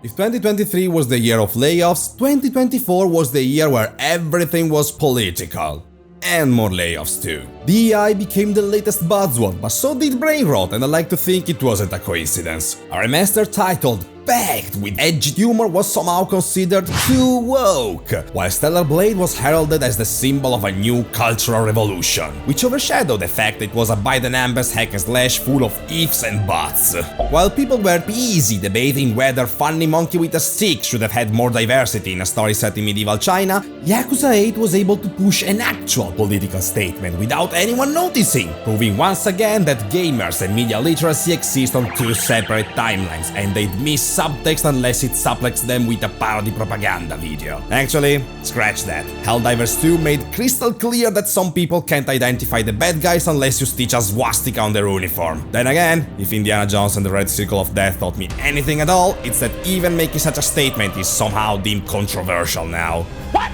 If 2023 was the year of layoffs, 2024 was the year where everything was political. And more layoffs too. DEI became the latest buzzword, but so did brain rot, and I like to think it wasn't a coincidence. A remaster titled packed with edgy humor was somehow considered too woke, while Stellar Blade was heralded as the symbol of a new cultural revolution, which overshadowed the fact that it was a by-the-numbers hack-and-slash full of ifs and buts. While people were busy debating whether Funny Monkey with a Stick should have had more diversity in a story set in medieval China, Yakuza 8 was able to push an actual political statement without anyone noticing, proving once again that gamers and media literacy exist on two separate timelines, and they'd miss subtext unless it supplexes them with a parody propaganda video. Actually, scratch that. Helldivers 2 made crystal clear that some people can't identify the bad guys unless you stitch a swastika on their uniform. Then again, if Indiana Jones and the Red Circle of Death taught me anything at all, it's that even making such a statement is somehow deemed controversial now. What?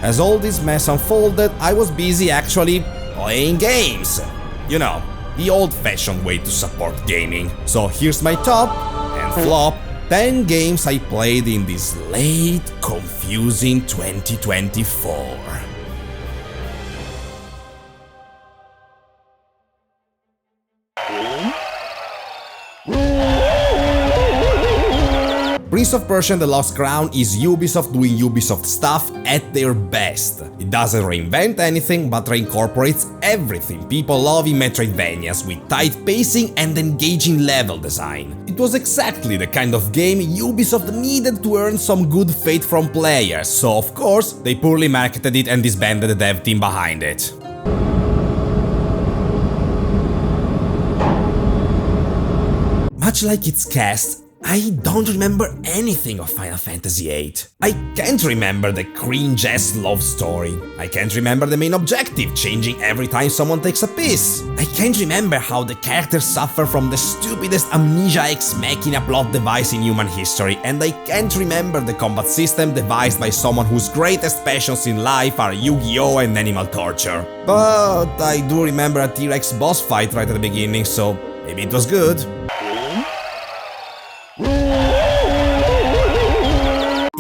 As all this mess unfolded, I was busy actually playing games. You know, the old-fashioned way to support gaming. So here's my top and flop 10 games I played in this late, confusing 2024. Prince of Persia and the Lost Crown is Ubisoft doing Ubisoft stuff at their best. It doesn't reinvent anything, but reincorporates everything people love in Metroidvanias with tight pacing and engaging level design. It was exactly the kind of game Ubisoft needed to earn some good faith from players, so of course they poorly marketed it and disbanded the dev team behind it. Much like its cast, I don't remember anything of Final Fantasy VIII. I can't remember the cringe-ass love story. I can't remember the main objective changing every time someone takes a piss. I can't remember how the characters suffer from the stupidest amnesia ex machina plot device in human history, and I can't remember the combat system devised by someone whose greatest passions in life are Yu-Gi-Oh! And animal torture. But I do remember a T-Rex boss fight right at the beginning, so maybe it was good.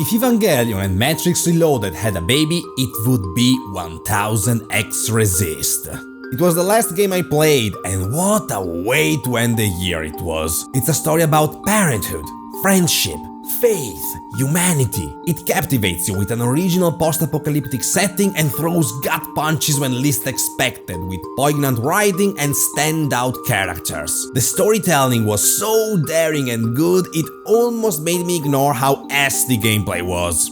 If Evangelion and Matrix Reloaded had a baby, it would be 1000X Resist. It was the last game I played, and what a way to end the year it was. It's a story about parenthood, friendship, faith, humanity. It captivates you with an original post-apocalyptic setting and throws gut punches when least expected, with poignant writing and standout characters. The storytelling was so daring and good, it almost made me ignore how ass the gameplay was.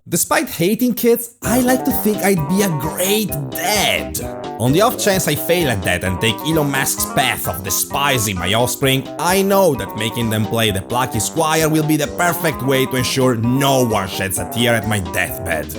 Despite hating kids, I like to think I'd be a great dad. On the off chance I fail at that and take Elon Musk's path of despising my offspring, I know that making them play the plucky squire will be the perfect way to ensure no one sheds a tear at my deathbed.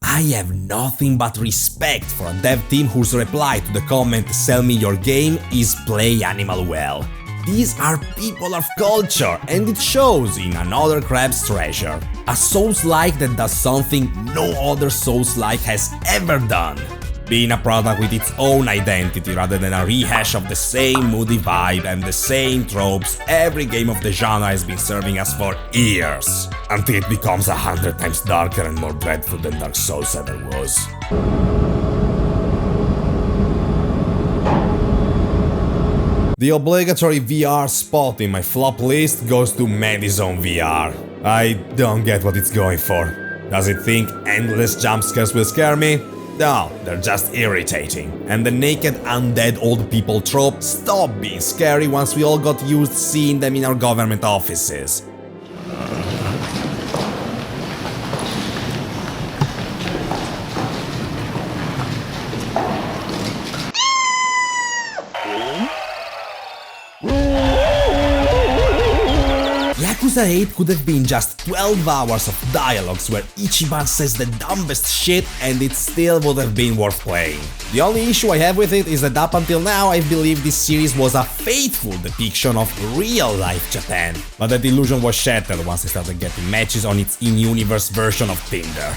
I have nothing but respect for a dev team whose reply to the comment "sell me your game" is "play animal well." These are people of culture, and it shows in Another Crab's Treasure. A Souls-like that does something no other Souls-like has ever done. Being a product with its own identity rather than a rehash of the same moody vibe and the same tropes every game of the genre has been serving us for years. Until it becomes 100 times darker and more dreadful than Dark Souls ever was. The obligatory VR spot in my flop list goes to Madison VR. I don't get what it's going for. Does it think endless jumpscares will scare me? No, they're just irritating. And the naked undead old people trope stopped being scary once we all got used seeing them in our government offices. Yakuza 8 could have been just 12 hours of dialogues where Ichiban says the dumbest shit and it still would have been worth playing. The only issue I have with it is that up until now I believe this series was a faithful depiction of real-life Japan, but that illusion was shattered once I started getting matches on its in-universe version of Tinder.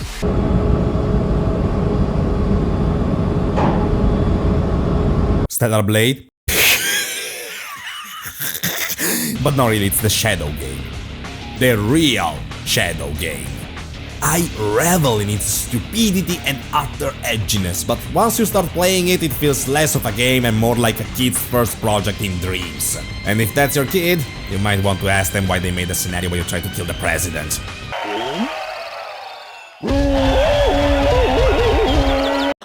Stellar Blade? But no, really, it's the Shadow game. The real Shadow game. I revel in its stupidity and utter edginess, but once you start playing it, it feels less of a game and more like a kid's first project in dreams. And if that's your kid, you might want to ask them why they made a scenario where you try to kill the president.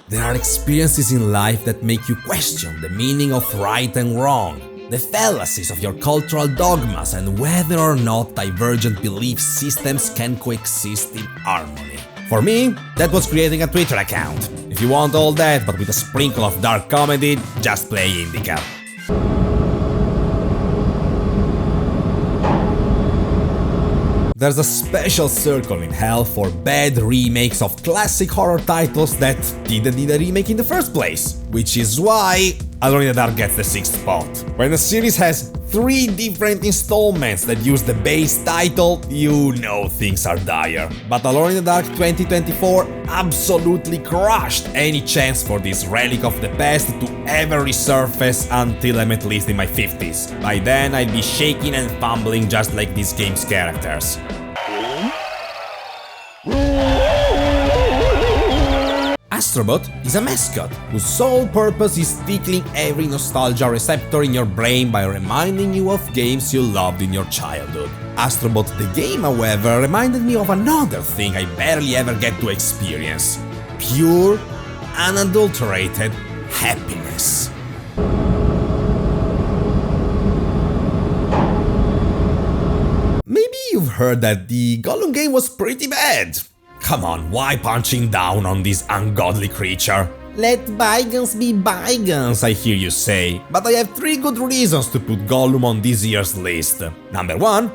There are experiences in life that make you question the meaning of right and wrong, the fallacies of your cultural dogmas, and whether or not divergent belief systems can coexist in harmony. For me, that was creating a Twitter account. If you want all that, but with a sprinkle of dark comedy, just play Indica. There's a special circle in hell for bad remakes of classic horror titles that didn't need a remake in the first place, which is why Alone in the Dark gets the 6th spot. When a series has 3 different installments that use the base title, you know things are dire. But Alone in the Dark 2024 absolutely crushed any chance for this relic of the past to ever resurface until I'm at least in my 50s. By then I'd be shaking and fumbling just like these game's characters. Astrobot is a mascot whose sole purpose is tickling every nostalgia receptor in your brain by reminding you of games you loved in your childhood. Astrobot the game, however, reminded me of another thing I barely ever get to experience: pure, unadulterated happiness. Maybe you've heard that the Gollum game was pretty bad. Come on, why punching down on this ungodly creature? Let bygones be bygones, I hear you say, but I have 3 good reasons to put Gollum on this year's list. Number 1,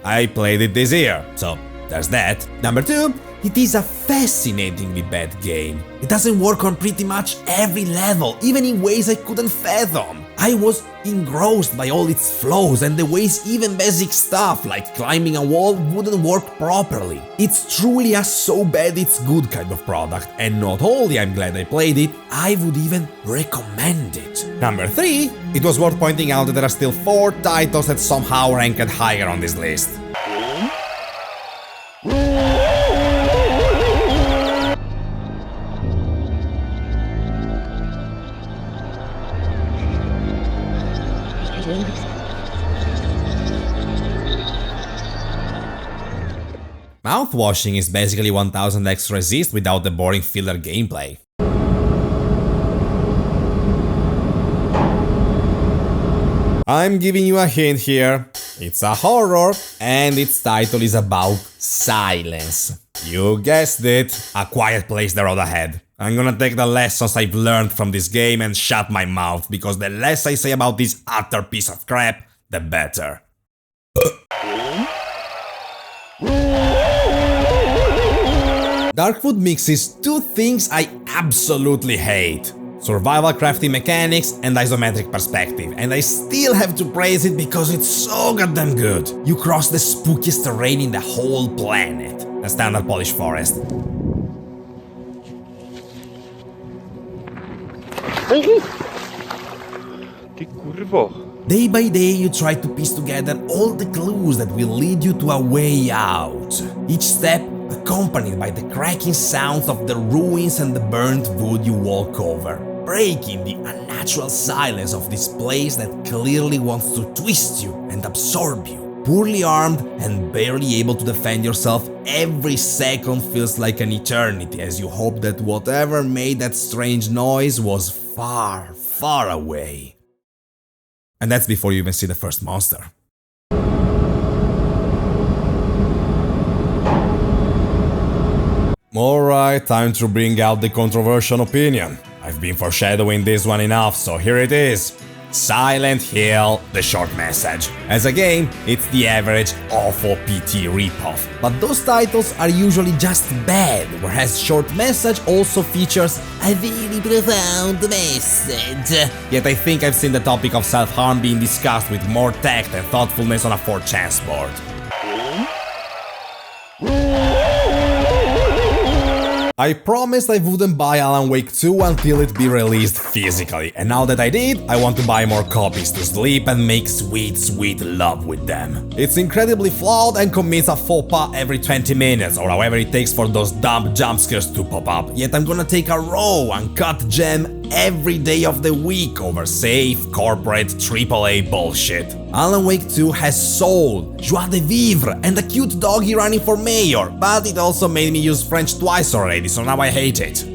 I played it this year, so there's that. Number 2, it is a fascinatingly bad game. It doesn't work on pretty much every level, even in ways I couldn't fathom. I was engrossed by all its flaws and the ways even basic stuff like climbing a wall wouldn't work properly. It's truly a so bad it's good kind of product, and not only I'm glad I played it, I would even recommend it. Number 3, it was worth pointing out that there are still 4 titles that somehow ranked higher on this list. Mouthwashing is basically 1000x resist without the boring filler gameplay. I'm giving you a hint here. It's a horror, and its title is about silence. You guessed it, A Quiet Place the Road Ahead. I'm gonna take the lessons I've learned from this game and shut my mouth, because the less I say about this utter piece of crap, the better. Darkwood mixes 2 things I absolutely hate: survival crafting mechanics and isometric perspective, and I still have to praise it because it's so goddamn good. You cross the spookiest terrain in the whole planet, a standard Polish forest. Ty kurwo. Day by day you try to piece together all the clues that will lead you to a way out. Each step accompanied by the cracking sounds of the ruins and the burnt wood you walk over, breaking the unnatural silence of this place that clearly wants to twist you and absorb you. Poorly armed and barely able to defend yourself, every second feels like an eternity as you hope that whatever made that strange noise was far, far away. And that's before you even see the first monster. Alright, time to bring out the controversial opinion. I've been foreshadowing this one enough, so here it is. Silent Hill, the short message. As a game, it's the average awful PT ripoff. But those titles are usually just bad, whereas short message also features a very profound message. Yet I think I've seen the topic of self-harm being discussed with more tact and thoughtfulness on a 4chan board. I promised I wouldn't buy Alan Wake 2 until it be released physically, and now that I did, I want to buy more copies to sleep and make sweet, sweet love with them. It's incredibly flawed and commits a faux pas every 20 minutes, or however it takes for those dumb jump scares to pop up, yet I'm gonna take a raw, uncut gem every day of the week over safe, corporate, AAA bullshit. Alan Wake 2 has soul, joie de vivre, and a cute doggy running for mayor, but it also made me use French twice already, so now I hate it.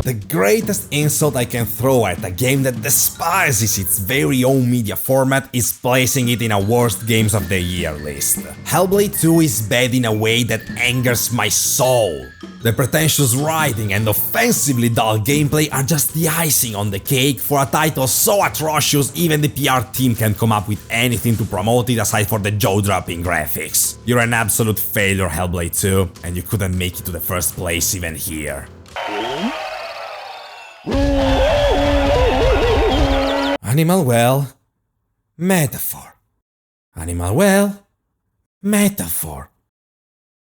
The greatest insult I can throw at a game that despises its very own media format is placing it in a worst games of the year list. Hellblade 2 is bad in a way that angers my soul. The pretentious writing and offensively dull gameplay are just the icing on the cake for a title so atrocious even the PR team can't come up with anything to promote it aside for the jaw-dropping graphics. You're an absolute failure, Hellblade 2, and you couldn't make it to the first place even here. Animal well, metaphor. Animal well, metaphor.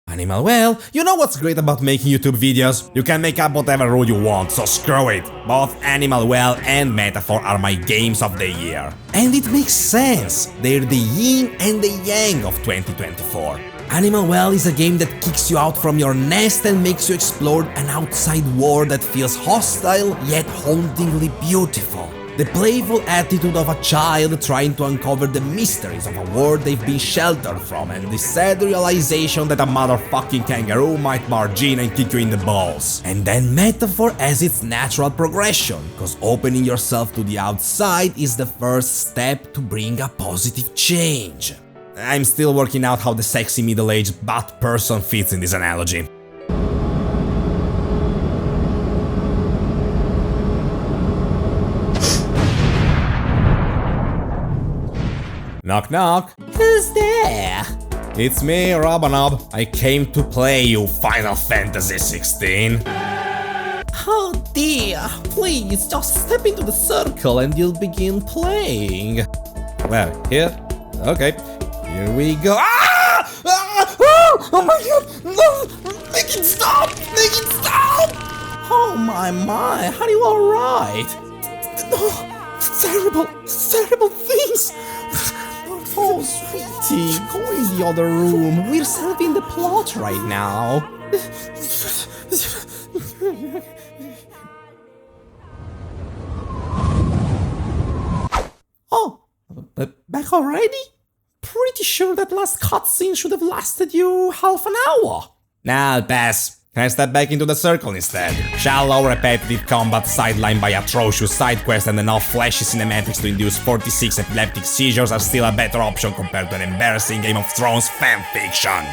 Animal well, you know what's great about making YouTube videos? You can make up whatever rule you want, so screw it. Both Animal Well and Metaphor are my games of the year. And it makes sense, they're the yin and the yang of 2024. Animal Well is a game that kicks you out from your nest and makes you explore an outside world that feels hostile yet hauntingly beautiful. The playful attitude of a child trying to uncover the mysteries of a world they've been sheltered from, and the sad realization that a motherfucking kangaroo might barge in and kick you in the balls. And then Metaphor has its natural progression, cause opening yourself to the outside is the first step to bring a positive change. I'm still working out how the sexy middle-aged butt person fits in this analogy. Knock knock. Who's there? It's me, Robanob. I came to play you Final Fantasy 16. Oh dear, please just step into the circle and you'll begin playing. Well, here? Okay, here we go. Ah! Ah! Oh my god! No! Make it stop! Make it stop! Oh my, are you alright? No, terrible things! Oh, sweetie, go in the other room. We're solving the plot right now. Oh, back already? Pretty sure that last cutscene should have lasted you half an hour. Nah, I'll pass. Can I step back into the circle instead? Shallow, repetitive combat sidelined by atrocious side quests and enough flashy cinematics to induce 46 epileptic seizures are still a better option compared to an embarrassing Game of Thrones fanfiction.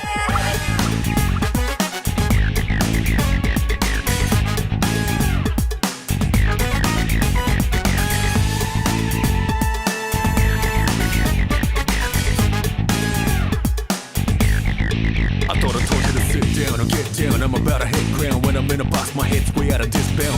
I'm about to hit ground when I'm in a box, my head's way out of this bound.